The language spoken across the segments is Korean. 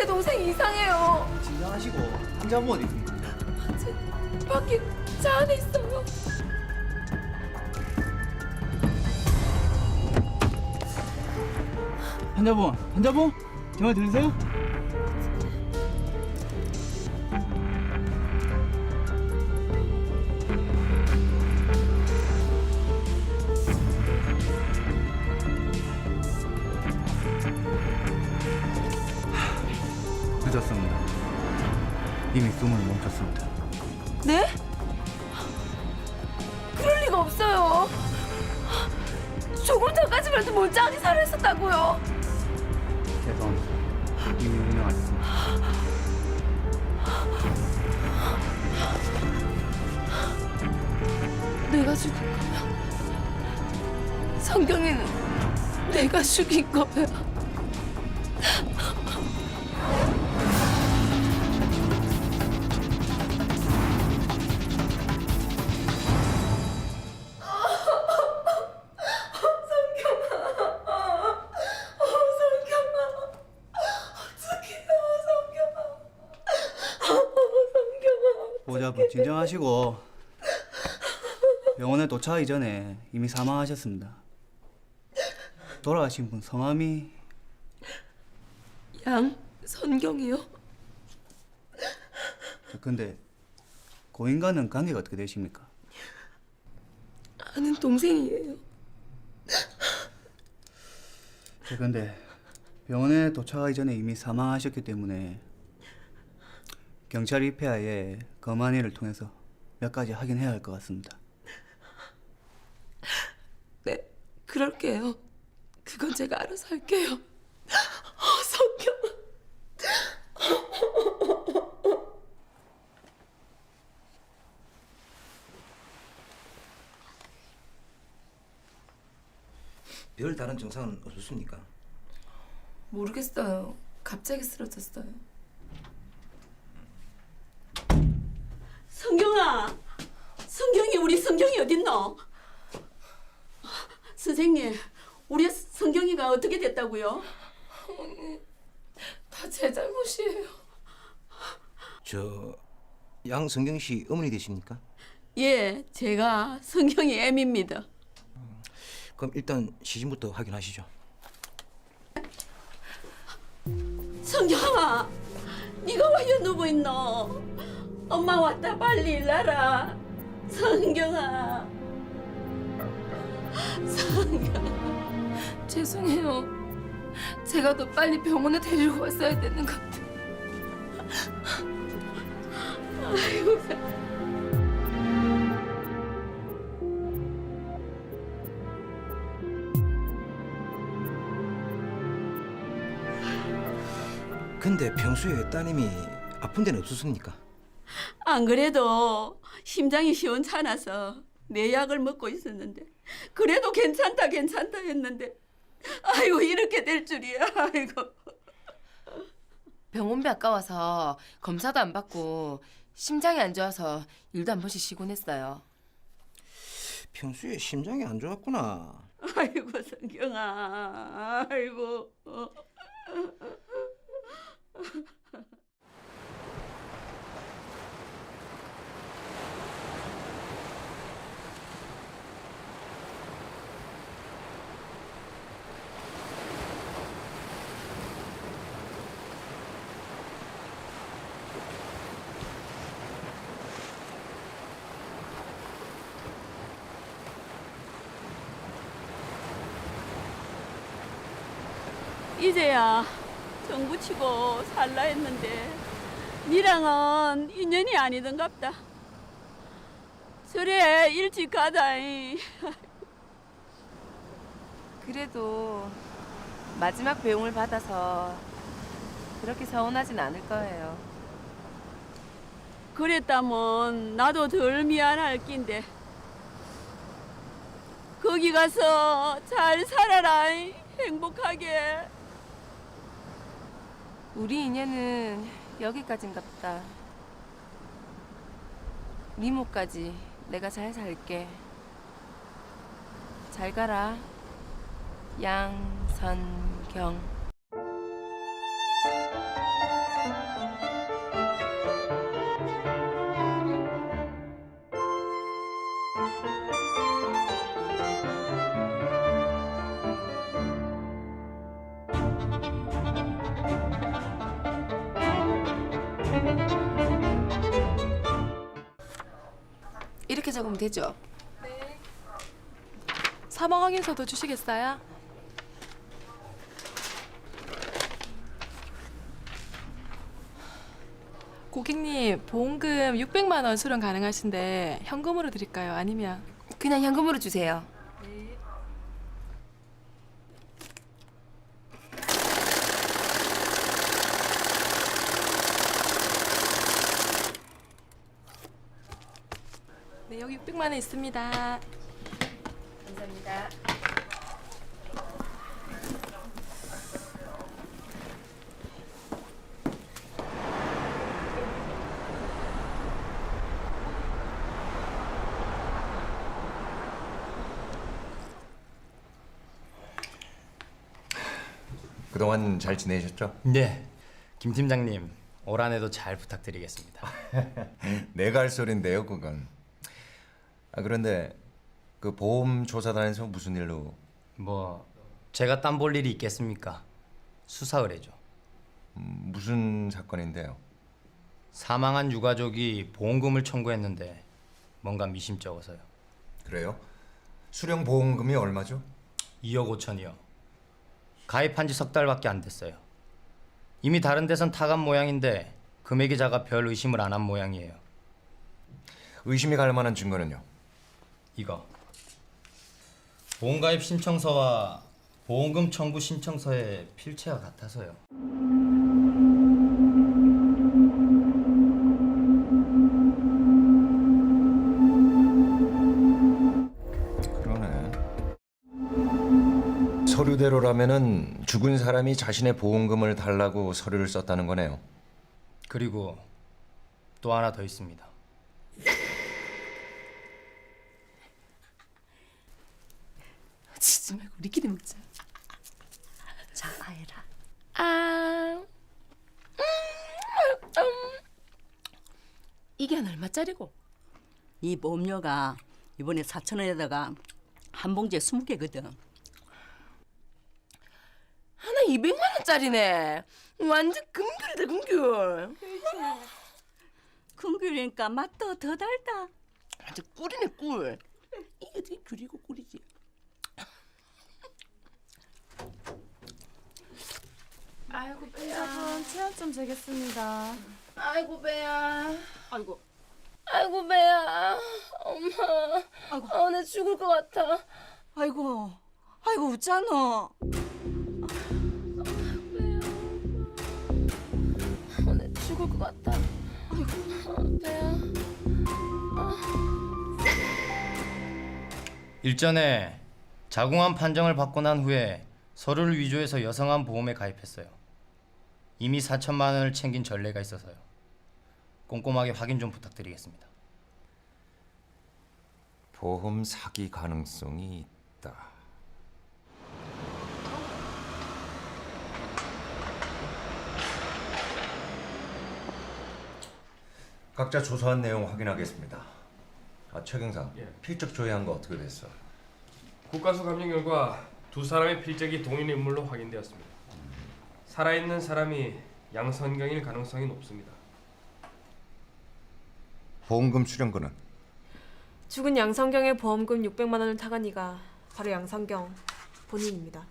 제 동생 이상해요. 진정하시고 환자분 어디 있습니까? 제 밖에 차 안에 있어요. 환자분 정말 들리세요? 늦었습니다. 이미 숨을 멈췄습니다. 네? 그럴 리가 없어요. 조금 전까지만 해도 멀쩡하게 살아있었다고요. 죄송합니다. 이미 운영하셨습니다. 내가 죽인 거야. 성경이는 내가 죽인 거야. 보호자분 진정하시고 병원에 도착하기 전에 이미 사망하셨습니다. 돌아가신 분 성함이 양선경이요? 근데 고인과는 관계가 어떻게 되십니까? 아는 동생이에요. 근데 병원에 도착하기 전에 이미 사망하셨기 때문에 경찰 입회하에 검안위를 통해서 몇 가지 확인해야 할 것 같습니다. 네, 그럴게요. 그건 제가 알아서 할게요. 성경아. 별 다른 증상은 없었습니까? 모르겠어요. 갑자기 쓰러졌어요. 성경아, 성경이 우리 성경이 어딨노? 선생님, 우리 성경이가 어떻게 됐다고요? 다 제 잘못이에요. 저 양성경 씨 어머니 되십니까? 예, 제가 성경이 애입니다. 그럼 일단 시신부터 확인하시죠. 성경아, 네가 왜 누워 있노? 엄마 왔다 빨리 일나라. 성경아, 성경. 죄송해요. 제가 더 빨리 병원에 데리고 왔어야 되는 것 같아요. 아이고. 근데 평소에 따님이 아픈 데는 없었습니까? 안 그래도 심장이 시원찮아서 내 약을 먹고 있었는데 그래도 괜찮다 했는데 아이고 이렇게 될 줄이야. 아이고. 병원비 아까워서 검사도 안 받고 심장이 안 좋아서 일도 한 번씩 쉬곤 했어요. 평소에 심장이 안 좋았구나. 아이고 성경아. 아이고. 이제야 정부 치고 살라 했는데 니랑은 인연이 아니던갑다. 저래 일찍 가다이. 그래도 마지막 배웅을 받아서 그렇게 서운하진 않을 거예요. 그랬다면 나도 덜 미안할 낀데. 거기 가서 잘 살아라. 행복하게. 우리 인연은 여기까지인갑다. 미모까지 내가 잘 살게. 잘 가라, 양선경. 이렇게 적으면 되죠? 사망 확인서도 주시겠어요? 고객님, 보험금 600만 원 수령 가능하신데 현금으로 드릴까요? 아니면 그냥 현금으로 주세요. 네, 여기 600만 원 있습니다. 감사합니다. 그동안 잘 지내셨죠? 네, 김 팀장님 올 한해도 잘 부탁드리겠습니다. 내가 할 소린데요, 그건. 그런데 그 보험 조사단에서 무슨 일로? 뭐 제가 딴 볼 일이 있겠습니까? 수사 의뢰죠. 무슨 사건인데요? 사망한 유가족이 보험금을 청구했는데 뭔가 미심쩍어서요. 그래요? 수령 보험금이 얼마죠? 2억 5천이요. 가입한 지 석 달밖에 안 됐어요. 이미 다른 데선 타간 모양인데 금액이 작아 별 의심을 안 한 모양이에요. 의심이 갈 만한 증거는요? 이거 보험가입 신청서와 보험금 청구 신청서의 필체가 같아서요. 그러네. 서류대로라면은 죽은 사람이 자신의 보험금을 달라고 서류를 썼다는 거네요. 그리고 또 하나 더 있습니다. 치지 말고 우리끼리 먹자. 자, 아예라. 이게 한 얼마짜리고? 이 보험료가 이번에 4,000원에다가 한 봉지에 20개거든. 하나 200만 원짜리네. 완전 금귤이다 금귤. 금귤이니까 맛도 더 달다. 완전 꿀이네 꿀. 이게 어떻게 귤이고 꿀이지? 아이고 배야. 여러분, 체온 좀 재겠습니다. 아이고 배야. 아이고. 아이고 배야. 엄마. 아이고. 나 죽을 것 같아. 아이고. 아이고 웃잖아. 나 죽을 것 같다. 아이고 배야. 일전에 자궁암 판정을 받고 난 후에 서류를 위조해서 여성암 보험에 가입했어요. 이미 4천만 원을 챙긴 전례가 있어서요. 꼼꼼하게 확인 좀 부탁드리겠습니다. 보험 사기 가능성이 있다. 각자 조사한 내용 확인하겠습니다. 최 경사, 필적 조회한 거 어떻게 됐어? 국가수 감정 결과 두 사람의 필적이 동일 인물로 확인되었습니다. 살아있는 사람이 양선경일 가능성이 높습니다. 보험금 수령금은? 죽은 양성경의 보험금 600만 원을 타간 이가 바로 양성경 본인입니다.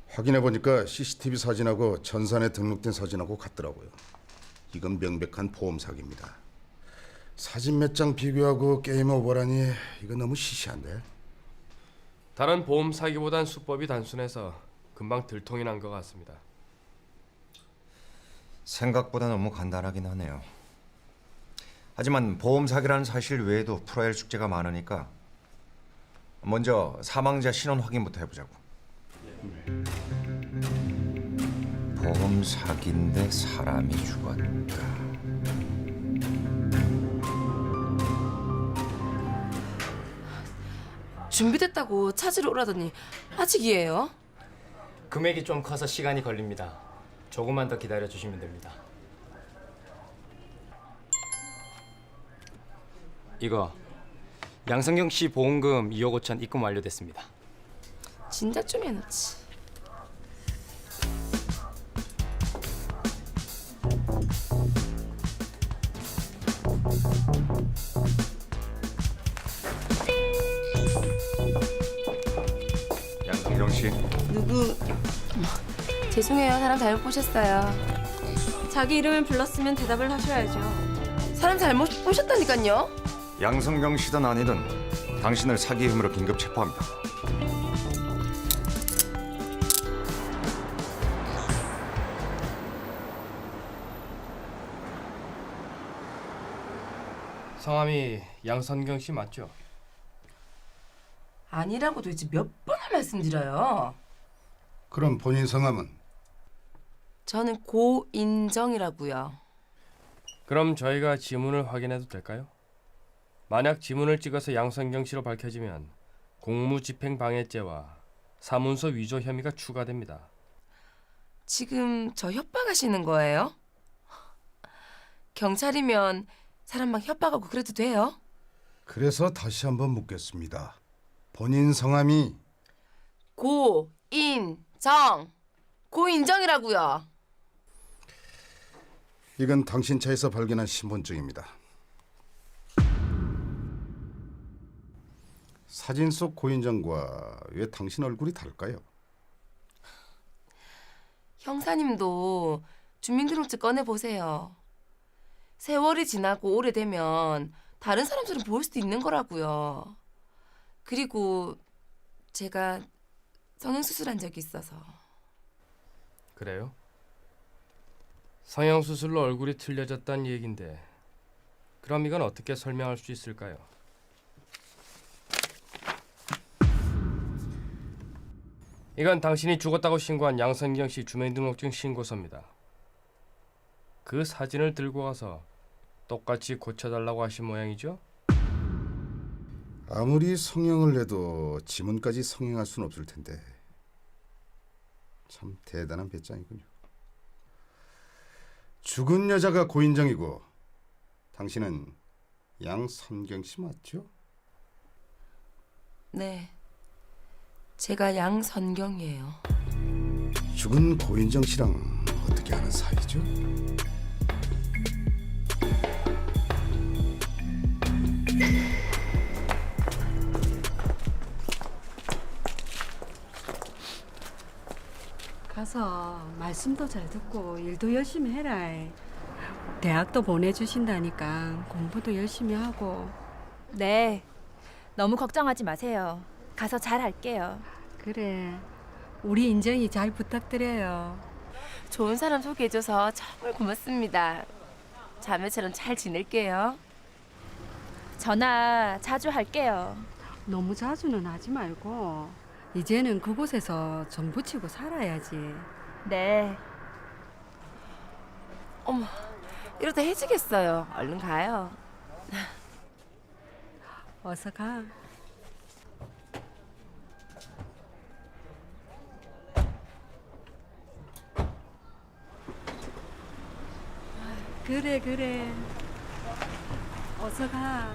확인해보니까 CCTV 사진하고 전산에 등록된 사진하고 같더라고요. 이건 명백한 보험 사기입니다. 사진 몇 장 비교하고 게임 오버라니 이거 너무 시시한데? 다른 보험 사기보단 수법이 단순해서 금방 들통이 난 것 같습니다. 생각보다 너무 간단하긴 하네요. 하지만 보험 사기라는 사실 외에도 풀어야 할 숙제가 많으니까 먼저 사망자 신원 확인부터 해보자고. 보험 사기인데 사람이 죽었다. 준비됐다고 찾으러 오라더니 아직이에요? 금액이 좀 커서 시간이 걸립니다. 조금만 더 기다려 주시면 됩니다. 이거 양성경 씨 보험금 2억 5천 입금 완료됐습니다. 진작 좀 해놓지. 죄송해요. 사람 잘못 보셨어요. 자기 이름을 불렀으면 대답을 하셔야죠. 사람 잘못 보셨다니까요. 양성경 씨든 아니든 당신을 사기 혐의로 긴급 체포합니다. 성함이 양선경 씨 맞죠? 아니라고 도대체 몇 번을 말씀드려요. 그럼 본인 성함은? 저는 고인정이라고요. 그럼 저희가 지문을 확인해도 될까요? 만약 지문을 찍어서 양선경 씨로 밝혀지면 공무집행방해죄와 사문서 위조 혐의가 추가됩니다. 지금 저 협박하시는 거예요? 경찰이면 사람 막 협박하고 그래도 돼요? 그래서 다시 한번 묻겠습니다. 본인 성함이? 고인정. 고인정이라고요. 이건 당신 차에서 발견한 신분증입니다. 사진 속 고인정과 왜 당신 얼굴이 다를까요? 형사님도 주민등록증 꺼내보세요. 세월이 지나고 오래되면 다른 사람처럼 보일 수도 있는 거라고요. 그리고 제가 성형수술한 적이 있어서. 그래요? 성형수술로 얼굴이 틀려졌다는 얘긴데 그럼 이건 어떻게 설명할 수 있을까요? 이건 당신이 죽었다고 신고한 양선경 씨 주민등록증 신고서입니다. 그 사진을 들고 와서 똑같이 고쳐달라고 하신 모양이죠? 아무리 성형을 해도 지문까지 성형할 수는 없을 텐데 참 대단한 배짱이군요. 죽은 여자가 고인정이고 당신은 양선경 씨 맞죠? 네, 제가 양선경이에요. 죽은 고인정 씨랑 어떻게 아는 사이죠? 가서 말씀도 잘 듣고 일도 열심히 해라. 대학도 보내주신다니까 공부도 열심히 하고. 네. 너무 걱정하지 마세요. 가서 잘 할게요. 그래. 우리 인정이 잘 부탁드려요. 좋은 사람 소개해줘서 정말 고맙습니다. 자매처럼 잘 지낼게요. 전화 자주 할게요. 너무 자주는 하지 말고 이제는 그곳에서 정부 치고 살아야지. 네. 어머, 이러다 해지겠어요. 얼른 가요. 어서 가. 그래 그래. 어서 가.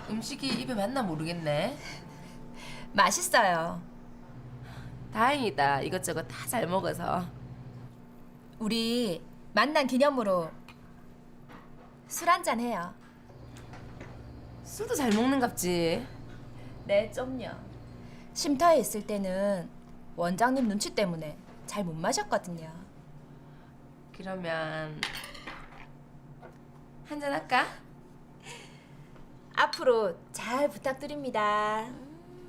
음식이 입에 맞나 모르겠네. 맛있어요. 다행이다. 이것저것 다 잘 먹어서. 우리 만난 기념으로 술 한잔 해요. 술도 잘 먹는갑지. 네, 좀요. 쉼터에 있을 때는 원장님 눈치 때문에 잘 못 마셨거든요. 그러면 한잔 할까? 앞으로 잘 부탁드립니다.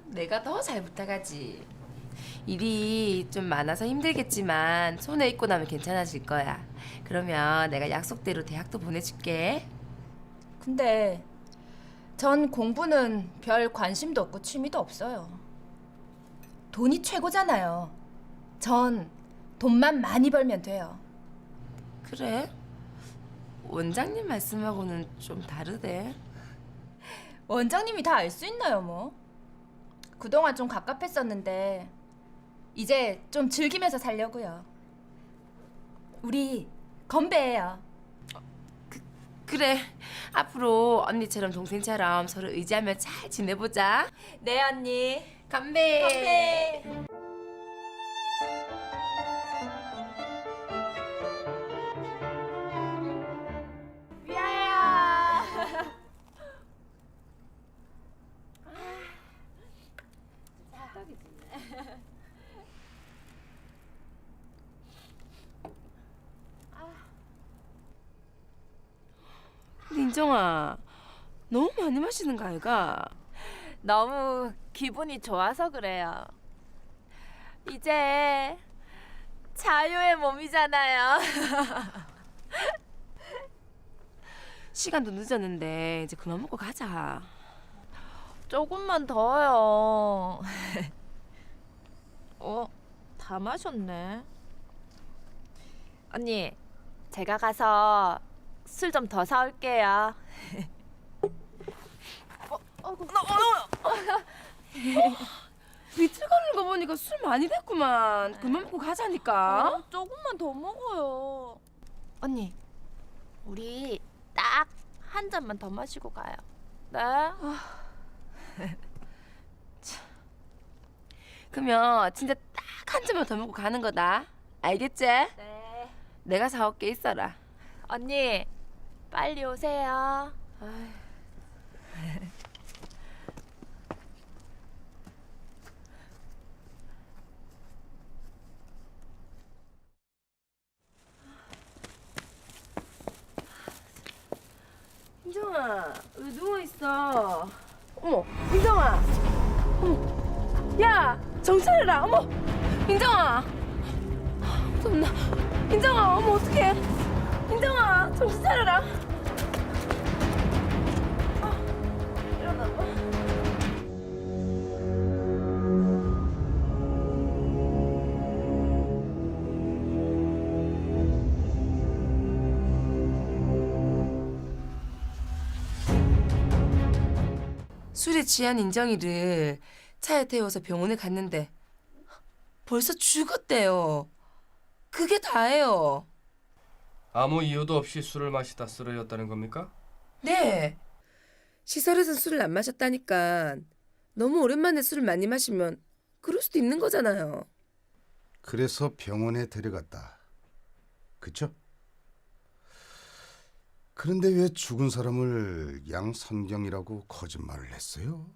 내가 더 잘 부탁하지. 일이 좀 많아서 힘들겠지만 손에 익고 나면 괜찮아질 거야. 그러면 내가 약속대로 대학도 보내줄게. 근데 전 공부는 별 관심도 없고 취미도 없어요. 돈이 최고잖아요. 전 돈만 많이 벌면 돼요. 그래? 원장님 말씀하고는 좀 다르대. 원장님이 다 알 수 있나요, 뭐? 그동안 좀 갑갑했었는데 이제 좀 즐기면서 살려고요. 우리 건배해요. 그래. 앞으로 언니처럼 동생처럼 서로 의지하며 잘 지내보자. 네, 언니. 건배. 건배. 근데 인정아, 너무 많이 마시는 거 아이가? 너무 기분이 좋아서 그래요. 이제 자유의 몸이잖아요. 시간도 늦었는데 이제 그만 먹고 가자. 조금만 더요. 다 마셨네. 언니, 제가 가서 술 좀 더 사올게요. 비틀 거리는 거 보니까 술 많이 됐구만. 그만 먹고 가자니까. 조금만 더 먹어요. 언니, 우리 딱 한 잔만 더 마시고 가요. 네? 그러면 진짜 딱 한 잔만 더 먹고 가는 거다. 알겠지? 네. 내가 사올게 있어라. 언니, 빨리 오세요. 인정아, 왜 누워 있어? 어머, 인정아. 어머, 야, 정찰해라. 어머, 인정아. 무섭나? 인정아, 어머 어떡해? 인정아, 정신 차려라. 일어나 봐. 술에 취한 인정이를 차에 태워서 병원에 갔는데 벌써 죽었대요. 그게 다예요. 아무 이유도 없이 술을 마시다 쓰러졌다는 겁니까? 네. 시설에선 술을 안 마셨다니까. 너무 오랜만에 술을 많이 마시면 그럴 수도 있는 거잖아요. 그래서 병원에 데려갔다. 그쵸? 그런데 왜 죽은 사람을 양선경이라고 거짓말을 했어요?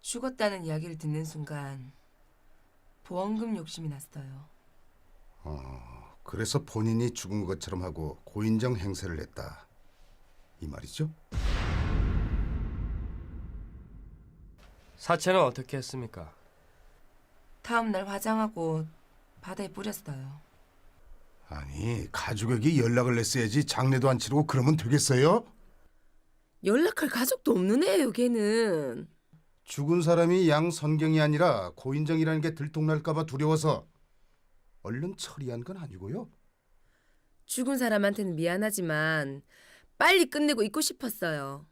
죽었다는 이야기를 듣는 순간 보험금 욕심이 났어요. 그래서 본인이 죽은 것처럼 하고 고인정 행세를 했다. 이 말이죠? 사체는 어떻게 했습니까? 다음 날 화장하고 바다에 뿌렸어요. 아니, 가족에게 연락을 냈어야지 장례도 안 치르고 그러면 되겠어요? 연락할 가족도 없는 애예요, 걔는. 죽은 사람이 양선경이 아니라 고인정이라는 게 들통날까 봐 두려워서 얼른 처리한 건 아니고요. 죽은 사람한테는 미안하지만 빨리 끝내고 있고 싶었어요.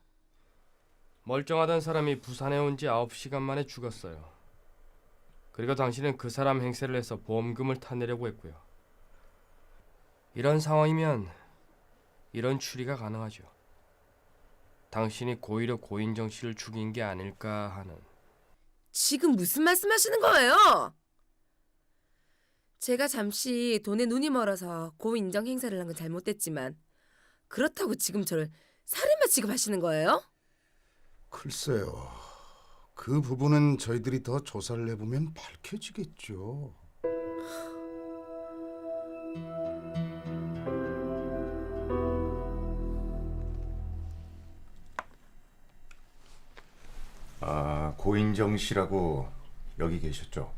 멀쩡하던 사람이 부산에 온 지 9시간 만에 죽었어요. 그리고 당신은 그 사람 행세를 해서 보험금을 타내려고 했고요. 이런 상황이면 이런 추리가 가능하죠. 당신이 고의로 고인정 씨를 죽인 게 아닐까 하는. 지금 무슨 말씀하시는 거예요? 제가 잠시 돈에 눈이 멀어서 고인정 행사를 한 건 잘못됐지만 그렇다고 지금 저를 살인마 취급하시는 거예요? 글쎄요. 그 부분은 저희들이 더 조사를 해보면 밝혀지겠죠. 아, 고인정 씨라고 여기 계셨죠?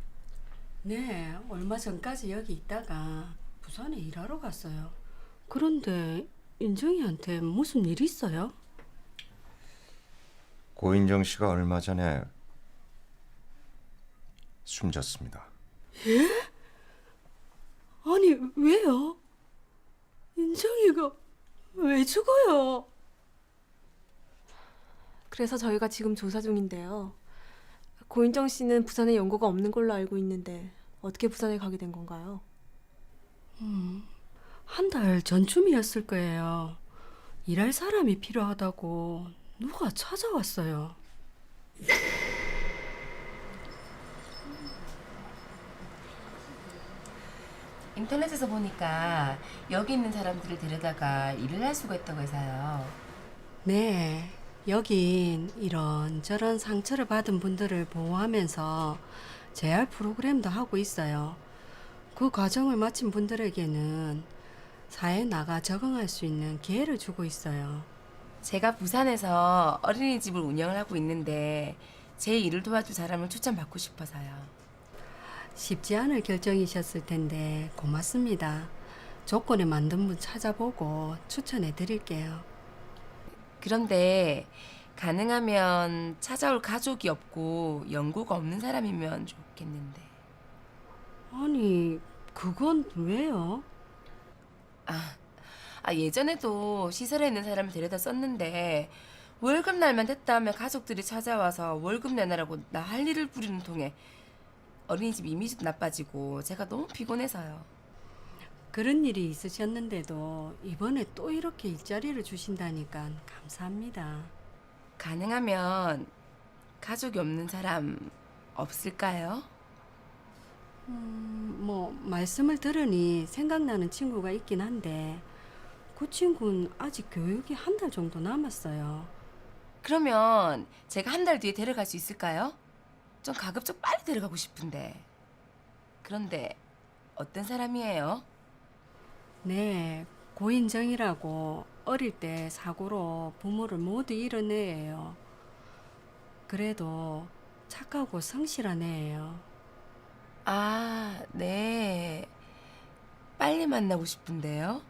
네, 얼마 전까지 여기 있다가 부산에 일하러 갔어요. 그런데 인정이한테 무슨 일 있어요? 고인정 씨가 얼마 전에 숨졌습니다. 아니, 왜요? 인정이가 왜 죽어요? 그래서 저희가 지금 조사 중인데요. 고인정 씨는 부산에 연고가 없는 걸로 알고 있는데 어떻게 부산에 가게 된 건가요? 한 달 전쯤이었을 거예요. 일할 사람이 필요하다고 누가 찾아왔어요. 인터넷에서 보니까 여기 있는 사람들을 데려다가 일을 할 수가 있다고 해서요. 네, 여긴 이런저런 상처를 받은 분들을 보호하면서 재활 프로그램도 하고 있어요. 그 과정을 마친 분들에게는 사회에 나가 적응할 수 있는 기회를 주고 있어요. 제가 부산에서 어린이집을 운영을 하고 있는데 제 일을 도와줄 사람을 추천받고 싶어서요. 쉽지 않을 결정이셨을 텐데 고맙습니다. 조건에 맞는 분 찾아보고 추천해 드릴게요. 그런데 가능하면 찾아올 가족이 없고 연고가 없는 사람이면 좋겠는데. 아니, 그건 왜요? 예전에도 시설에 있는 사람을 데려다 썼는데 월급 날만 됐다 하면 가족들이 찾아와서 월급 내놔라고 나 할 일을 부리는 통에 어린이집 이미지도 나빠지고 제가 너무 피곤해서요. 그런 일이 있으셨는데도 이번에 또 이렇게 일자리를 주신다니까 감사합니다. 가능하면 가족이 없는 사람 없을까요? 뭐 말씀을 들으니 생각나는 친구가 있긴 한데 그 친구는 아직 교육이 한 달 정도 남았어요. 그러면 제가 한 달 뒤에 데려갈 수 있을까요? 좀 가급적 빨리 데려가고 싶은데. 그런데 어떤 사람이에요? 네, 고인정이라고 어릴 때 사고로 부모를 모두 잃은 애예요. 그래도 착하고 성실한 애예요. 네. 빨리 만나고 싶은데요.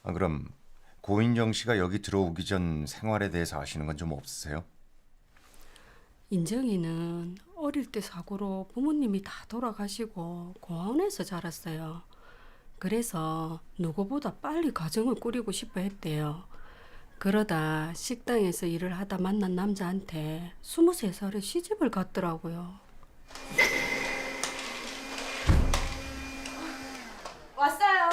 그럼 고인정 씨가 여기 들어오기 전 생활에 대해서 아시는 건 좀 없으세요? 인정이는 어릴 때 사고로 부모님이 다 돌아가시고 고아원에서 자랐어요. 그래서 누구보다 빨리 가정을 꾸리고 싶어 했대요. 그러다 식당에서 일을 하다 만난 남자한테 23살에 시집을 갔더라고요. 왔어요.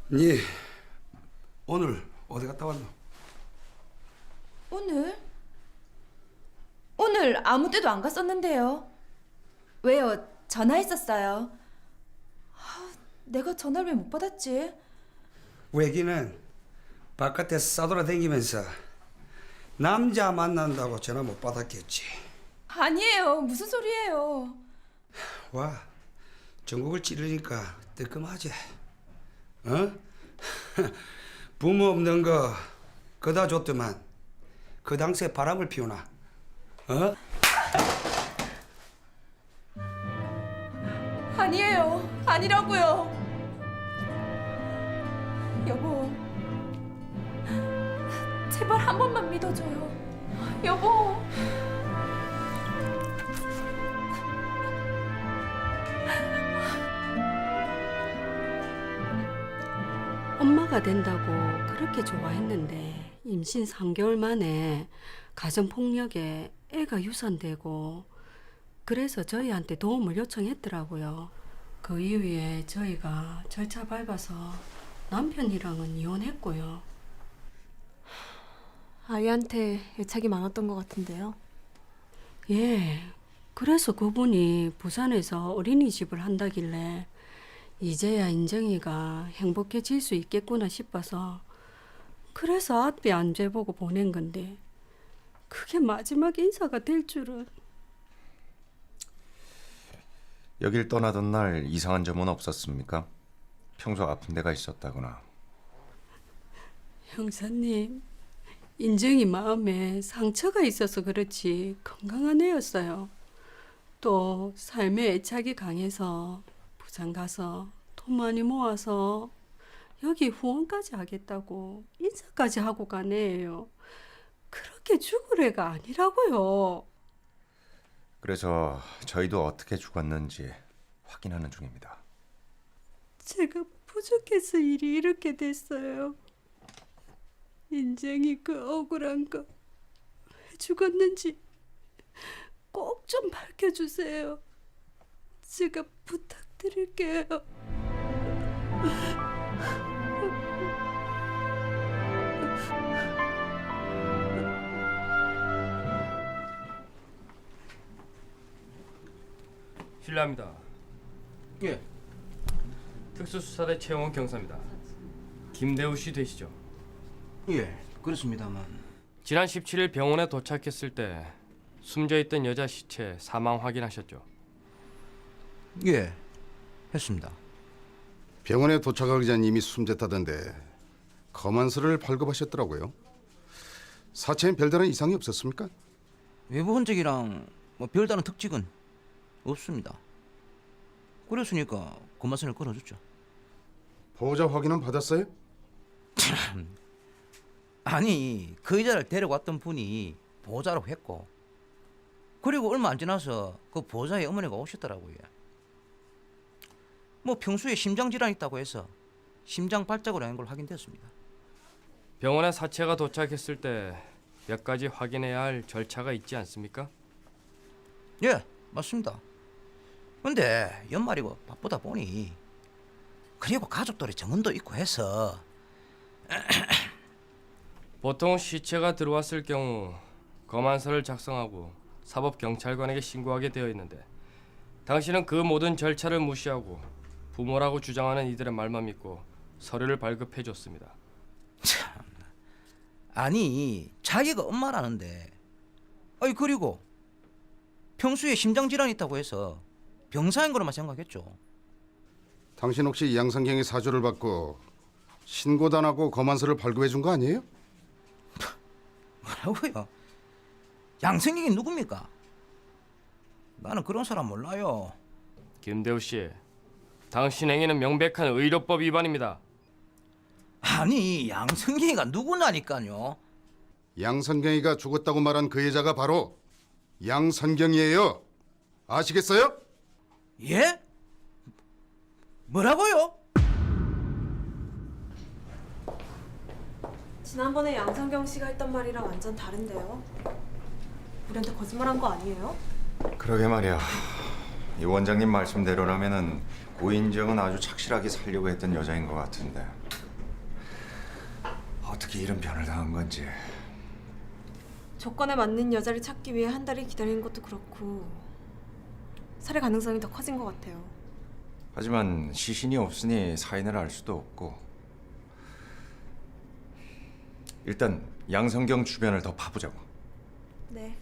니 오늘 어디 갔다 왔노? 오늘? 오늘 아무 때도 안 갔었는데요. 왜요? 전화했었어요. 내가 전화를 왜 못 받았지? 외기는 바깥에서 싸돌아다니면서 남자 만난다고 전화 못 받았겠지. 아니에요. 무슨 소리예요? 와, 전국을 찌르니까 뜨끔하지. 어? 부모 없는 거 그다 줬더만 그 당시에 바람을 피우나? 어? 아니에요. 아니라고요. 여보. 제발 한 번만 믿어줘요. 여보. 엄마가 된다고 그렇게 좋아했는데 임신 3개월 만에 가정폭력에 애가 유산되고 그래서 저희한테 도움을 요청했더라고요. 그 이후에 저희가 절차 밟아서 남편이랑은 이혼했고요. 아이한테 애착이 많았던 것 같은데요. 예, 그래서 그분이 부산에서 어린이집을 한다길래 이제야 인정이가 행복해질 수 있겠구나 싶어서 그래서 앞에 안 재보고 보낸 건데 그게 마지막 인사가 될 줄은. 여길 떠나던 날 이상한 점은 없었습니까? 평소 아픈 데가 있었다거나. 형사님, 인정이 마음에 상처가 있어서 그렇지 건강한 애였어요. 또 삶에 애착이 강해서 부산 가서 돈 많이 모아서 여기 후원까지 하겠다고 인사까지 하고 간 애예요. 그렇게 죽을 애가 아니라고요. 그래서 저희도 어떻게 죽었는지 확인하는 중입니다. 제가 부족해서 일이 이렇게 됐어요. 인정이 그 억울한 거 왜 죽었는지 꼭 좀 밝혀주세요. 제가 부탁드릴게요. 실례합니다. 예. 특수수사대 최영원 경사입니다. 김대우 씨 되시죠? 예, 그렇습니다만. 지난 17일 병원에 도착했을 때 숨져있던 여자 시체 사망 확인하셨죠? 예, 했습니다. 병원에 도착하기 전 이미 숨졌다던데 검안서를 발급하셨더라고요. 사체엔 별다른 이상이 없었습니까? 외부 흔적이랑 뭐 별다른 특징은 없습니다. 그랬으니까 검안선을 걸어줬죠. 보호자 확인은 받았어요? 아니, 그 여자를 데려왔던 분이 보호자라고 했고, 그리고 얼마 안 지나서 그 보호자의 어머니가 오셨더라고요. 뭐 평소에 심장 질환이 있다고 해서 심장 발작으로 한 걸 확인됐습니다. 병원에 사체가 도착했을 때 몇 가지 확인해야 할 절차가 있지 않습니까? 예, 맞습니다. 근데 연말이고 바쁘다 보니, 그리고 가족들의 정원도 있고 해서 보통 시체가 들어왔을 경우 검안서를 작성하고 사법경찰관에게 신고하게 되어 있는데, 당신은 그 모든 절차를 무시하고 부모라고 주장하는 이들의 말만 믿고 서류를 발급해 줬습니다. 참, 아니 자기가 엄마라는데, 아니 그리고 평소에 심장 질환이 있다고 해서 병사인 거로만 생각했죠. 당신 혹시 양성경의 사주를 받고 신고도 안 하고 검안서를 발급해 준 거 아니에요? 뭐라고요? 양성경이 누굽니까? 나는 그런 사람 몰라요. 김대우 씨, 당신 행위는 명백한 의료법 위반입니다. 아니 양성경이가 누구나니까요. 양선경이가 죽었다고 말한 그 여자가 바로 양선경이에요. 아시겠어요? 예? 뭐라고요? 지난번에 양성경 씨가 했던 말이랑 완전 다른데요. 우리한테 거짓말한 거 아니에요? 그러게 말이야. 이 원장님 말씀대로라면은 고인정은 아주 착실하게 살려고 했던 여자인 것 같은데 어떻게 이런 변을 당한 건지. 조건에 맞는 여자를 찾기 위해 한 달을 기다린 것도 그렇고 살해 가능성이 더 커진 것 같아요. 하지만 시신이 없으니 사인을 알 수도 없고, 일단 양성경 주변을 더 파보자고. 네.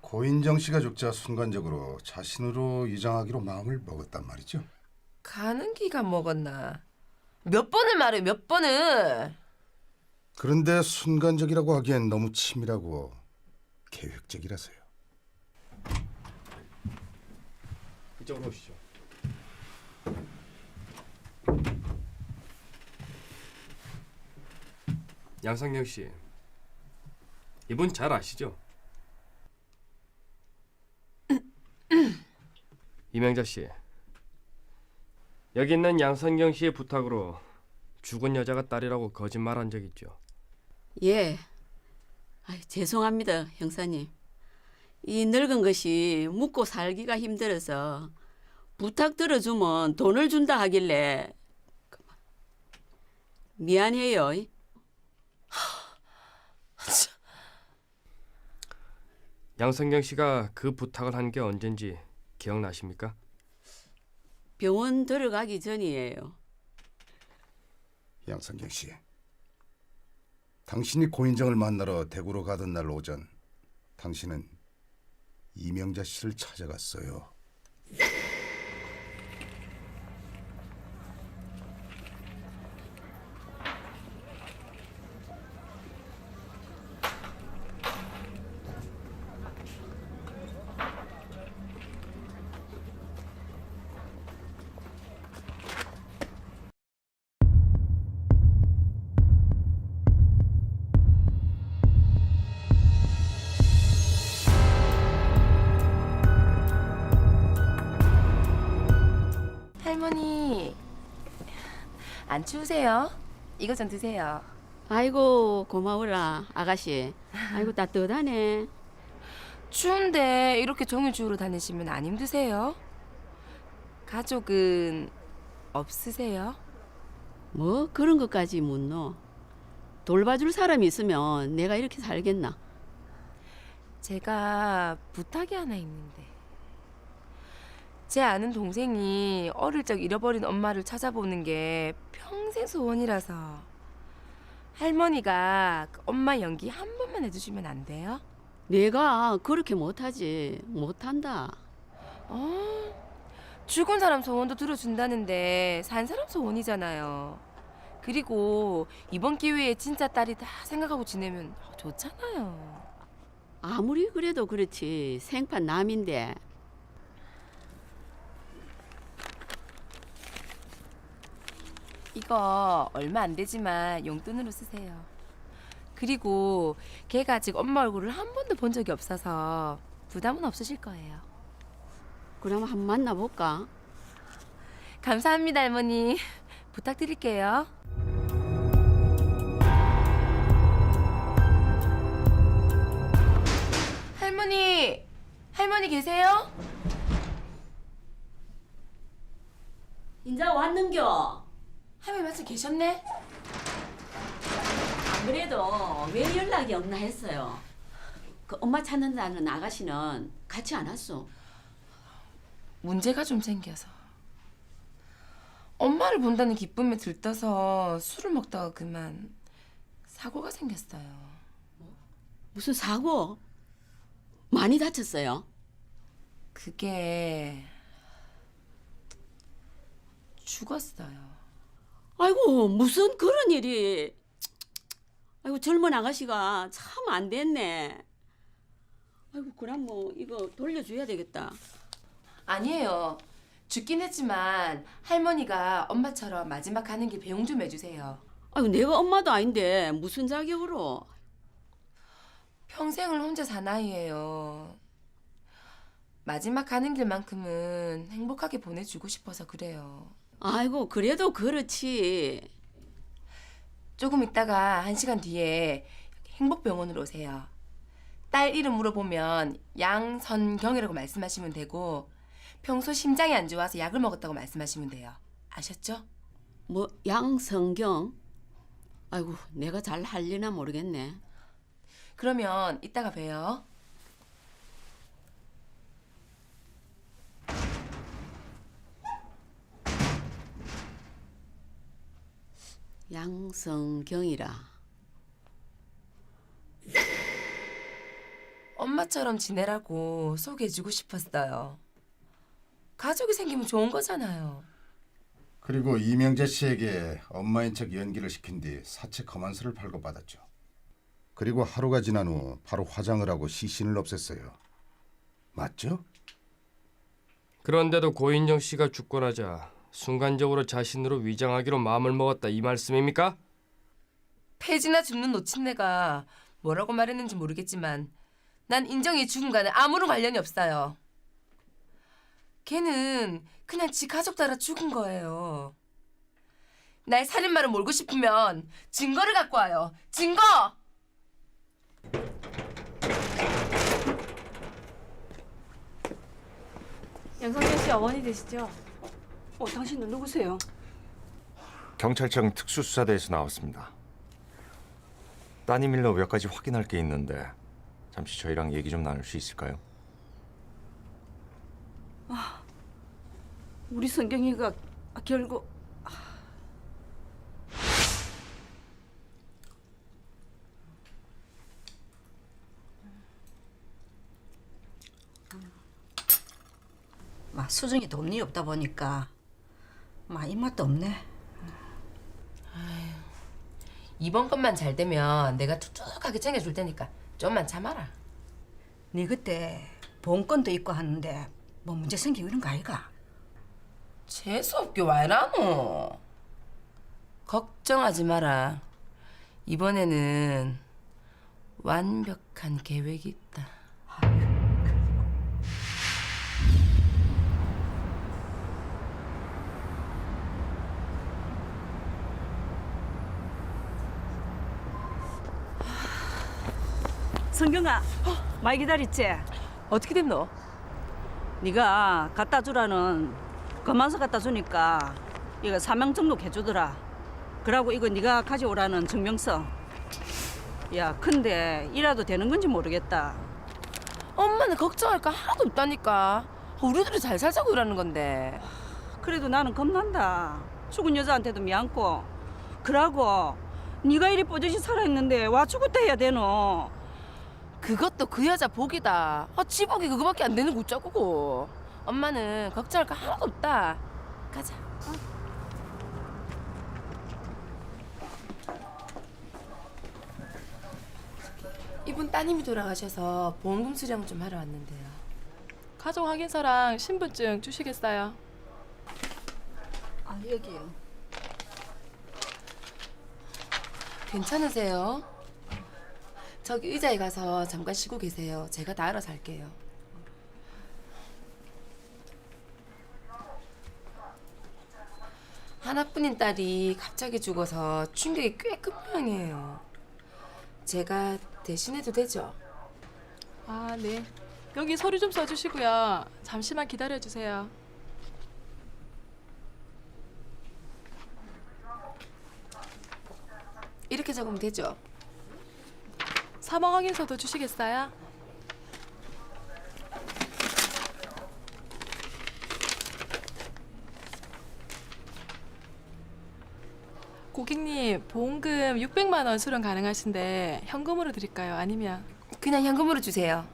고인정 씨가 죽자 순간적으로 자신으로 위장하기로 마음을 먹었단 말이죠. 가는 기가 먹었나? 몇 번을 말해, 몇 번을. 그런데 순간적이라고 하기엔 너무 치밀하고 계획적이라서요. 이쪽으로 오시죠. 양성경 씨, 이분 잘 아시죠? 이명자 씨, 여기 있는 양선경 씨의 부탁으로 죽은 여자가 딸이라고 거짓말한 적 있죠? 예. 죄송합니다, 형사님. 이 늙은 것이 묵고 살기가 힘들어서 부탁 들어주면 돈을 준다 하길래 미안해요. 양선경 씨가 그 부탁을 한 게 언젠지 기억나십니까? 병원 들어가기 전이에요. 양선경 씨, 당신이 고인정을 만나러 대구로 가던 날 오전 당신은 이명자 씨를 찾아갔어요. 할머니, 안 추우세요? 이거 좀 드세요. 아이고 고마워라 아가씨. 아이고 따뜻하네. 추운데 이렇게 종일 주우러 다니시면 안 힘드세요? 가족은 없으세요? 뭐 그런 것까지 묻노. 돌봐줄 사람이 있으면 내가 이렇게 살겠나. 제가 부탁이 하나 있는데 제 아는 동생이 어릴 적 잃어버린 엄마를 찾아보는 게 평생 소원이라서 할머니가 그 엄마 연기 한 번만 해주시면 안 돼요? 내가 그렇게 못하지. 못한다. 죽은 사람 소원도 들어준다는데 산 사람 소원이잖아요. 그리고 이번 기회에 진짜 딸이 다 생각하고 지내면 좋잖아요. 아무리 그래도 그렇지. 생판 남인데. 이거 얼마 안 되지만 용돈으로 쓰세요. 그리고 걔가 아직 엄마 얼굴을 한 번도 본 적이 없어서 부담은 없으실 거예요. 그럼 한번 만나볼까? 감사합니다, 할머니. 부탁드릴게요. 할머니 계세요? 인자 왔는겨. 할머니 마침 계셨네? 안 그래도 왜 연락이 없나 했어요. 그 엄마 찾는다는 아가씨는 같이 안 왔어. 문제가 좀 생겨서. 엄마를 본다는 기쁨에 들떠서 술을 먹다가 그만 사고가 생겼어요. 무슨 사고? 많이 다쳤어요? 그게 죽었어요. 아이고 무슨 그런 일이. 아이고 젊은 아가씨가 참 안 됐네. 아이고 그럼 뭐 이거 돌려줘야 되겠다. 아니에요. 죽긴 했지만 할머니가 엄마처럼 마지막 가는 길 배웅 좀 해주세요. 아이고 내가 엄마도 아닌데 무슨 자격으로. 평생을 혼자 산 아이예요. 마지막 가는 길만큼은 행복하게 보내주고 싶어서 그래요. 아이고 그래도 그렇지. 조금 있다가 1시간 뒤에 행복병원으로 오세요. 딸 이름 물어보면 양선경이라고 말씀하시면 되고 평소 심장이 안 좋아서 약을 먹었다고 말씀하시면 돼요. 아셨죠? 뭐 양성경? 아이고 내가 잘 할리나 모르겠네. 그러면 이따가 봬요. 양성경이라. 엄마처럼 지내라고 소개해주고 싶었어요. 가족이 생기면 좋은 거잖아요. 그리고 이명재 씨에게 엄마인 척 연기를 시킨 뒤 사채 거만서를 발급받았죠. 그리고 하루가 지난 후 바로 화장을 하고 시신을 없앴어요. 맞죠? 그런데도 고인정 씨가 죽고 나자 순간적으로 자신으로 위장하기로 마음을 먹었다 이 말씀입니까? 폐지나 죽는 노친네가 뭐라고 말했는지 모르겠지만 난 인정이 죽음과는 아무런 관련이 없어요. 걔는 그냥 지 가족 따라 죽은 거예요. 날 살인마로 몰고 싶으면 증거를 갖고 와요. 증거! 양성경 씨 어머니 되시죠? 당신은 누구세요? 경찰청 특수수사대에서 나왔습니다. 따님 일로 몇 가지 확인할 게 있는데 잠시 저희랑 얘기 좀 나눌 수 있을까요? 우리 성경이가 결국 수중이 돈이 없다 보니까 입맛도 없네. 이번 것만 잘 되면 내가 툭툭하게 챙겨줄 테니까 좀만 참아라. 네 그때 보험권도 있고 하는데 뭐 문제 생기고 이런 거 아이가? 재수없게 왜 이러노? 걱정하지 마라. 이번에는 완벽한 계획이 있다. 성경아, 많이 기다렸지? 어떻게 됐노? 네가 갖다 주라는 검안서 갖다 주니까 이거 사명 등록해주더라. 그러고 이거 네가 가져오라는 증명서. 야, 근데 이라도 되는 건지 모르겠다. 엄마는 걱정할 거 하나도 없다니까. 우리들이 잘 살자고 이러는 건데. 그래도 나는 겁난다. 죽은 여자한테도 미안고. 그러고 네가 이리 뽀듯이 살아있는데 와 죽었다 해야 되노. 그것도 그 여자 복이다. 지 복이 그거밖에 안 되는 굿자꾸고. 엄마는 걱정할 거 하나도 없다. 가자. 이분 따님이 돌아가셔서 보험금 수령 좀 하러 왔는데요. 가족 확인서랑 신분증 주시겠어요? 아 여기요. 괜찮으세요? 저기 의자에 가서 잠깐 쉬고 계세요. 제가 다 알아서 할게요. 하나뿐인 딸이 갑자기 죽어서 충격이 꽤 큰 모양이에요. 제가 대신해도 되죠? 아, 네. 여기 서류 좀 써주시고요. 잠시만 기다려주세요. 이렇게 적으면 되죠? 사망 확인서도 주시겠어요? 고객님, 보험금 600만 원 수령 가능하신데 현금으로 드릴까요? 아니면 그냥 현금으로 주세요.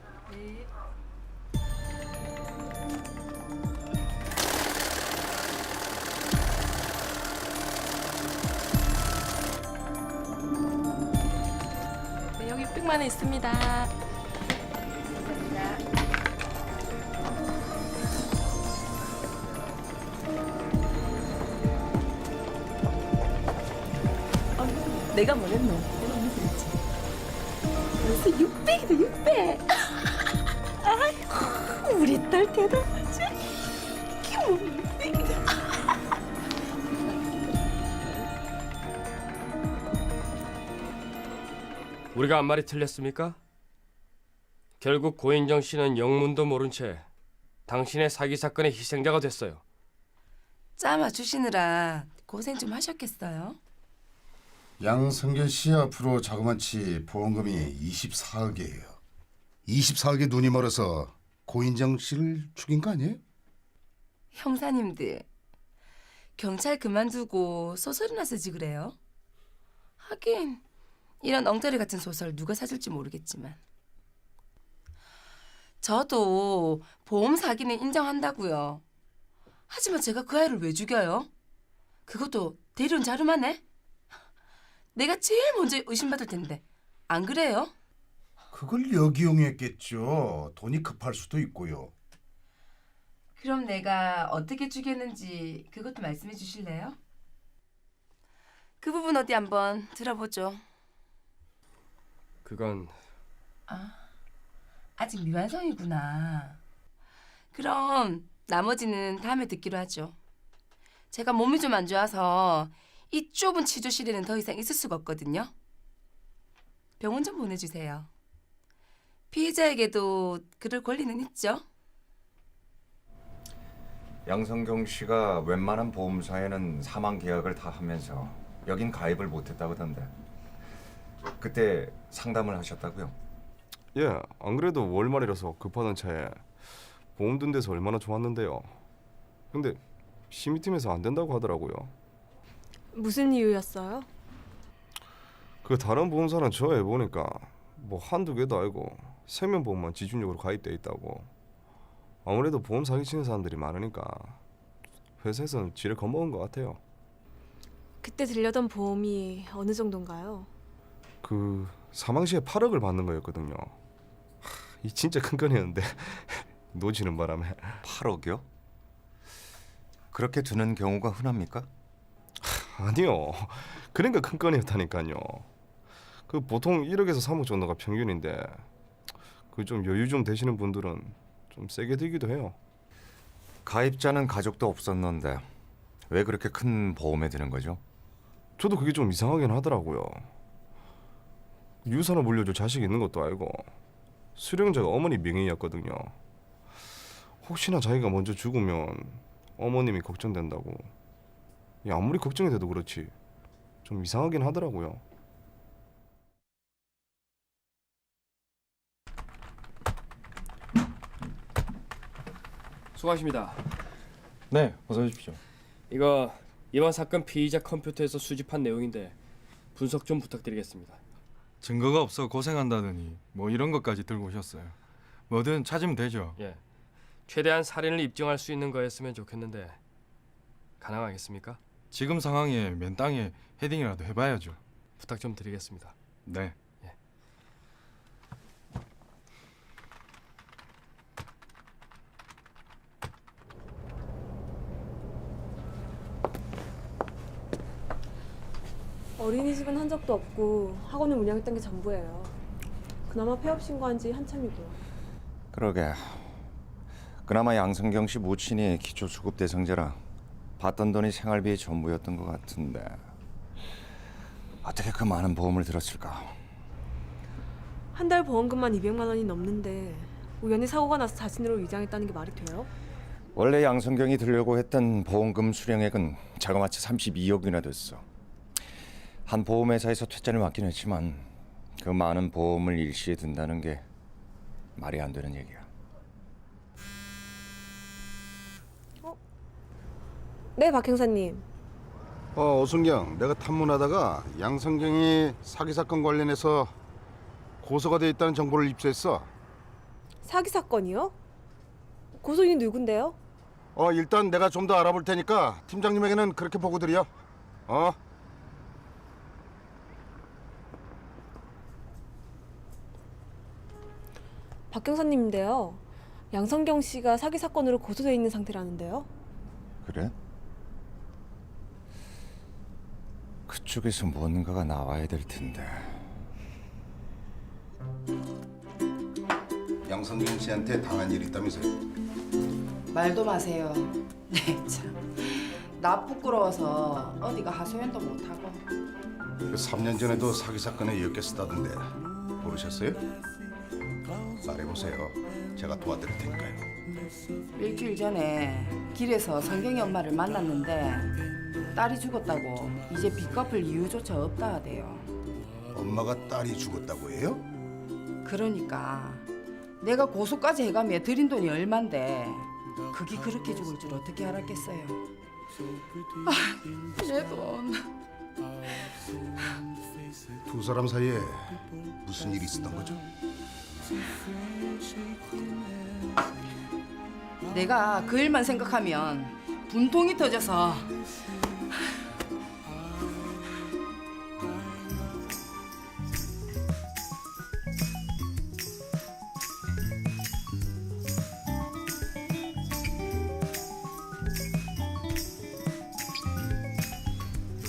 네, 여기 600만 원 있습니다. 내가 뭐랬노? 내가 무슨 했지? 벌써 600이다 600. 아이고 우리 딸 대단하지. 이게 뭐 600이다. 우리가 한 말이 틀렸습니까? 결국 고인정 씨는 영문도 모른 채 당신의 사기 사건의 희생자가 됐어요. 짜마 주시느라 고생 좀 하셨겠어요? 양성길 씨 앞으로 자그마치 보험금이 24억이에요. 24억에 눈이 멀어서 고인정 씨를 죽인 거 아니에요? 형사님들 경찰 그만두고 소설이나 쓰지 그래요? 하긴 이런 엉터리 같은 소설 누가 사줄지 모르겠지만 저도 보험 사기는 인정한다고요. 하지만 제가 그 아이를 왜 죽여요? 그것도 대리운 자료만에? 내가 제일 먼저 의심받을 텐데 안 그래요? 그걸 역이용했겠죠. 돈이 급할 수도 있고요. 그럼 내가 어떻게 죽였는지 그것도 말씀해 주실래요? 그 부분 어디 한번 들어보죠. 그건 아직 미완성이구나. 그럼 나머지는 다음에 듣기로 하죠. 제가 몸이 좀 안 좋아서 이 좁은 치료실에는 더 이상 있을 수가 없거든요. 병원 좀 보내주세요. 피해자에게도 그럴 권리는 있죠. 양성경 씨가 웬만한 보험사에는 사망 계약을 다 하면서 여긴 가입을 못했다던데 그때 상담을 하셨다고요? 예, 안 그래도 월말이라서 급하던 차에 보험 든 데서 얼마나 좋았는데요. 근데 심의팀에서 안 된다고 하더라고요. 무슨 이유였어요? 그 다른 보험사는 저해 보니까 뭐 한두 개도 아니고 생명보험만 지준적으로 가입돼 있다고. 아무래도 보험 사기 치는 사람들이 많으니까 회사에서는 지를 겁먹은 것 같아요. 그때 들려던 보험이 어느 정도인가요? 그 사망 시에 8억을 받는 거였거든요. 이 진짜 큰 건이었는데 놓치는 바람에. 8억이요? 그렇게 드는 경우가 흔합니까? 아니요. 그러니까 큰 건이었다니까요. 그 보통 1억에서 3억 정도가 평균인데 그 좀 여유 좀 되시는 분들은 좀 세게 들기도 해요. 가입자는 가족도 없었는데 왜 그렇게 큰 보험에 드는 거죠? 저도 그게 좀 이상하긴 하더라고요. 유산을 물려줄 자식이 있는 것도 알고 수령자가 어머니 명의였거든요. 혹시나 자기가 먼저 죽으면 어머님이 걱정된다고. 아무리 걱정이 돼도 그렇지 좀 이상하긴 하더라고요. 수고하십니다. 네, 어서 오십시오. 이거 이번 사건 피의자 컴퓨터에서 수집한 내용인데 분석 좀 부탁드리겠습니다. 증거가 없어 고생한다더니 뭐 이런 것까지 들고 오셨어요. 뭐든 찾으면 되죠. 예. 최대한 살인을 입증할 수 있는 거였으면 좋겠는데 가능하겠습니까? 지금 상황에 맨땅에 헤딩이라도 해봐야죠. 부탁 좀 드리겠습니다. 네. 어린이집은 한 적도 없고 학원을 운영했던 게 전부예요. 그나마 폐업 신고한 지 한참이고요. 그러게. 그나마 양성경 씨 무친이 기초수급 대상자라 받던 돈이 생활비의 전부였던 것 같은데 어떻게 그 많은 보험을 들었을까? 한 달 보험금만 200만 원이 넘는데 우연히 사고가 나서 자신으로 위장했다는 게 말이 돼요? 원래 양성경이 들려고 했던 보험금 수령액은 자그마치 32억이나 됐어. 한 보험회사에서 퇴짜를 맞긴 했지만 그 많은 보험을 일시에 든다는 게 말이 안 되는 얘기야. 네, 박 형사님. 오순경, 내가 탐문하다가 양성경이 사기 사건 관련해서 고소가 돼 있다는 정보를 입수했어. 사기 사건이요? 고소인이 누군데요? 일단 내가 좀 더 알아볼 테니까 팀장님에게는 그렇게 보고 드려. 박 형사님인데요. 양성경 씨가 사기 사건으로 고소돼 있는 상태라는데요. 그래? 그쪽에서 뭔가가 나와야 될 텐데. 양성경 씨한테 당한 일 있다면서요? 말도 마세요. 네, 참. 나 부끄러워서 어디가 하소연도 못하고. 3년 전에도 사기 사건에 엮였었다던데 모르셨어요? 말해보세요. 제가 도와드릴 테니까요. 일주일 전에 길에서 성경이 엄마를 만났는데 딸이 죽었다고 이제 빚 갚을 이유조차 없다 하대요. 엄마가 딸이 죽었다고 해요? 그러니까 내가 고소까지 해가며 들인 돈이 얼만데 그게 그렇게 죽을 줄 어떻게 알았겠어요. 내 돈. 두 사람 사이에 무슨 일이 있었던 거죠? 내가 그 일만 생각하면 분통이 터져서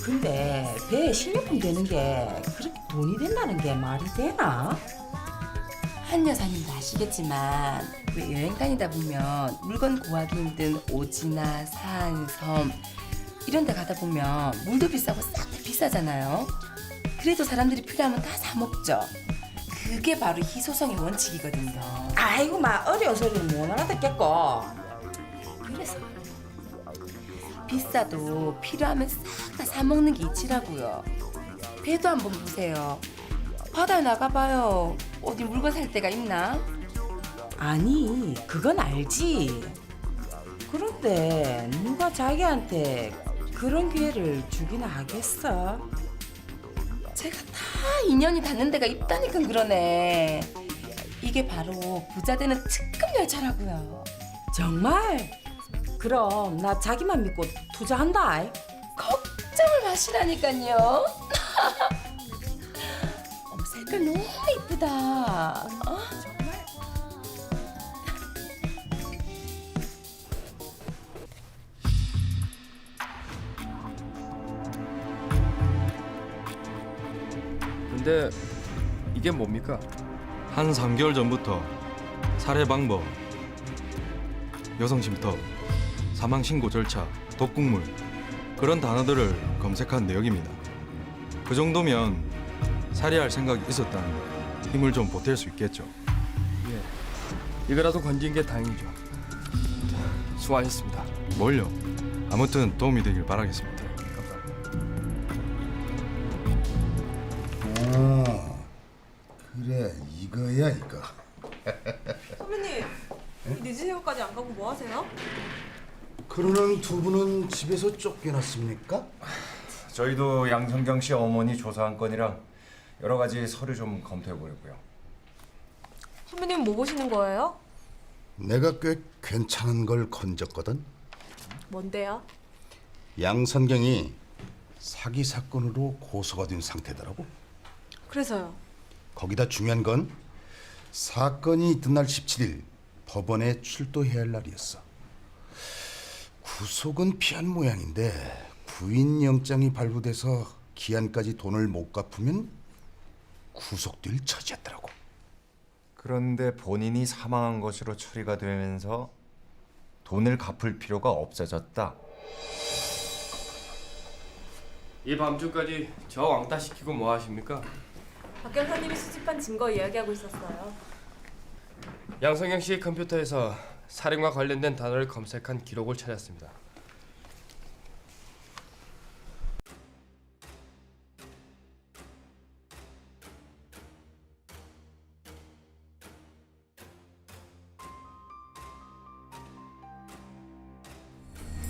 근데 배에 식료품 되는 게 그렇게 돈이 된다는 게 말이 되나? 한 여사님도 아시겠지만 왜 여행 다니다 보면 물건 구하기 힘든 오지나 산, 섬 이런 데 가다 보면 물도 비싸고 싹 다 비싸잖아요. 그래도 사람들이 필요하면 다 사 먹죠. 그게 바로 희소성의 원칙이거든요. 아이고 막 어려운 소리는 못 알아듣겠고. 그래서 비싸도 필요하면 싹 다 사 먹는 게 이치라고요. 배도 한번 보세요. 바다에 나가봐요. 어디 물건 살 데가 있나? 아니, 그건 알지. 그런데 누가 자기한테 그런 기회를 주기나 하겠어? 제가 다 인연이 닿는 데가 있다니까 그러네. 이게 바로 부자 되는 특급 열차라고요. 정말? 그럼 나 자기만 믿고 투자한다. 걱정을 마시라니까요. 색깔 너무 이쁘다. 정말? 근데 이게 뭡니까? 한 3개월 전부터 살해 방법, 여성 쉼터, 사망 신고 절차, 독극물 그런 단어들을 검색한 내역입니다. 그 정도면 살해할 생각이 있었다는 힘을 좀 보탤 수 있겠죠. 예, 이거라도 건진 게 다행이죠. 수고하셨습니다. 뭘요? 아무튼 도움이 되길 바라겠습니다. 그래 이거야 이거. 선배님, 늦은 시간까지 안 가고 뭐 하세요? 그러는 두 분은 집에서 쫓겨났습니까? 저희도 양성경 씨 어머니 조사한 건이라 여러 가지 서류 좀 검토해 보려고요. 선배님 뭐 보시는 거예요? 내가 꽤 괜찮은 걸 건졌거든. 뭔데요? 양선경이 사기 사건으로 고소가 된 상태더라고. 그래서요. 거기다 중요한 건 사건이 있던 날 17일 법원에 출두해야 할 날이었어. 구속은 피한 모양인데 부인 영장이 발부돼서 기한까지 돈을 못 갚으면 구속될 처지였더라고. 그런데 본인이 사망한 것으로 처리가 되면서 돈을 갚을 필요가 없어졌다. 이 밤중까지 저 왕따 시키고 뭐 하십니까? 박 경사님이 수집한 증거 이야기하고 있었어요. 양성경 씨 컴퓨터에서 살인과 관련된 단어를 검색한 기록을 찾았습니다.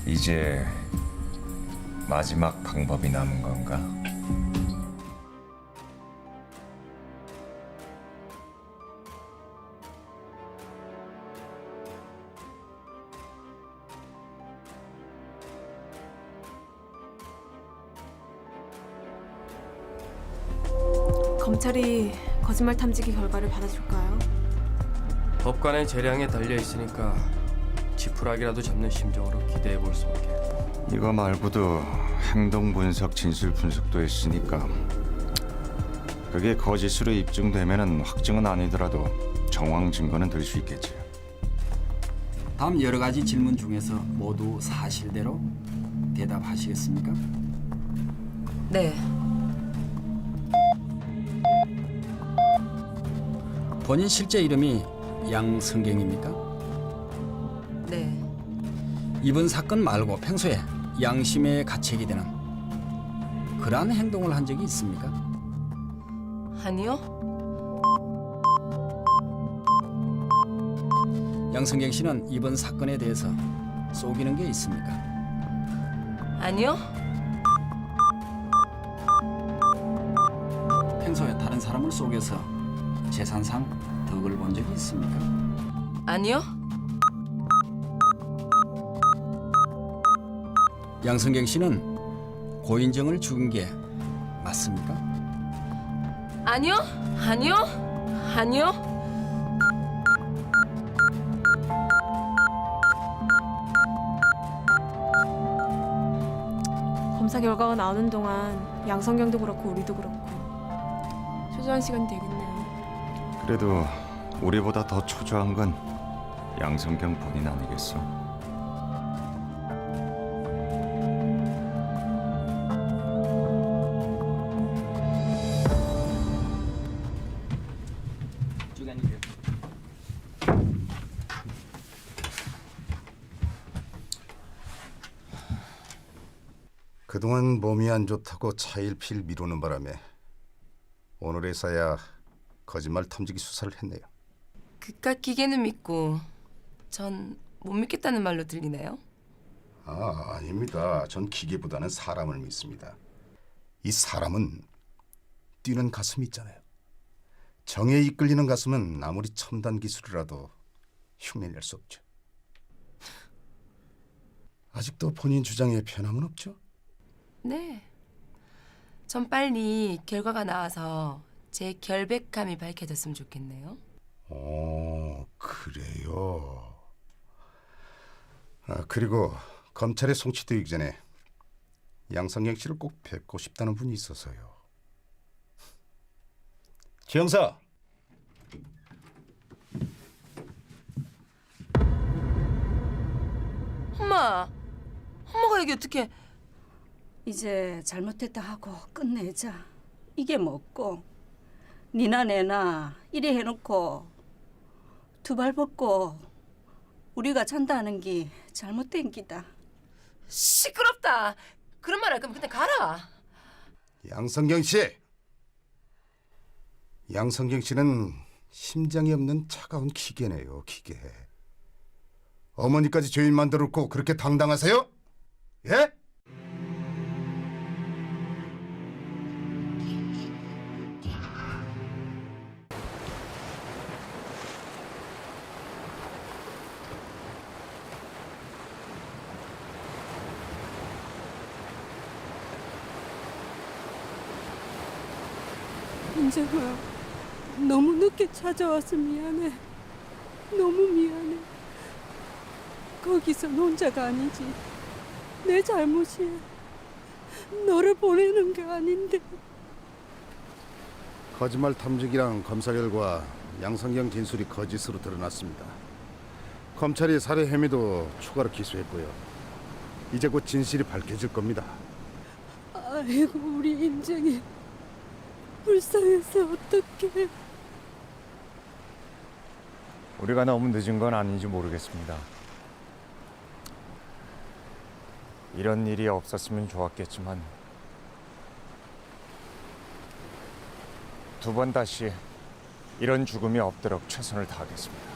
이제 마지막 방법이 남은 건가? 검찰이 거짓말 탐지기 결과를 받아줄까요? 법관의 재량에 달려 있으니까 지푸라기라도 잡는 심정으로 기대해 볼 수밖에. 이거 말고도 행동 분석, 진술 분석도 했으니까 그게 거짓으로 입증되면은 확증은 아니더라도 정황 증거는 될 수 있겠지. 다음 여러 가지 질문 중에서 모두 사실대로 대답하시겠습니까? 네. 본인 실제 이름이 양성경입니까? 네. 이번 사건 말고 평소에 양심에 가책이 되는 그러한 행동을 한 적이 있습니까? 아니요. 양성경 씨는 이번 사건에 대해서 속이는 게 있습니까? 아니요. 평소에 다른 사람을 속여서 재산상 덕을 본 적이 있습니까? 아니요. 양성경 씨는 고인정을 죽인 게 맞습니까? 아니요. 아니요. 아니요. 검사 결과가 나오는 동안 양성경도 그렇고 우리도 그렇고 초조한 시간이 되겠네요. 그래도 우리보다 더 초조한 건 양성경 본인 아니겠어? 그동안 몸이 안 좋다고 차일피일 미루는 바람에 오늘에서야 거짓말 탐지기 수사를 했네요. 그깟 기계는 믿고 전 못 믿겠다는 말로 들리나요? 아닙니다. 전 기계보다는 사람을 믿습니다. 이 사람은 뛰는 가슴이 있잖아요. 정에 이끌리는 가슴은 아무리 첨단 기술이라도 흉내낼 수 없죠. 아직도 본인 주장에 변함은 없죠? 네. 전 빨리 결과가 나와서 제 결백함이 밝혀졌으면 좋겠네요. 그래요. 그리고 검찰에 송치되기 전에 양성경 씨를 꼭 뵙고 싶다는 분이 있어서요. 최 형사. 엄마가 여기 어떻게? 이제 잘못했다 하고 끝내자. 이게 뭐고? 니나 내나 이래 해놓고 두 발 벗고 우리가 잔다 하는 게 잘못된 기다. 시끄럽다. 그런 말 할 거면 그냥 가라. 양성경 씨. 양성경 씨는 심장이 없는 차가운 기계네요, 기계. 어머니까지 죄인 만들었고 그렇게 당당하세요? 예? 인정아, 너무 늦게 찾아와서 미안해. 너무 미안해. 거기서 혼자가 아니지. 내 잘못이야. 너를 보내는 게 아닌데. 거짓말 탐지기랑 검사 결과 양성경 진술이 거짓으로 드러났습니다. 검찰이 살해 혐의도 추가로 기소했고요. 이제 곧 진실이 밝혀질 겁니다. 아이고, 우리 인정이 불쌍해서 어떡해. 우리가 너무 늦은 건 아닌지 모르겠습니다. 이런 일이 없었으면 좋았겠지만 두 번 다시 이런 죽음이 없도록 최선을 다하겠습니다.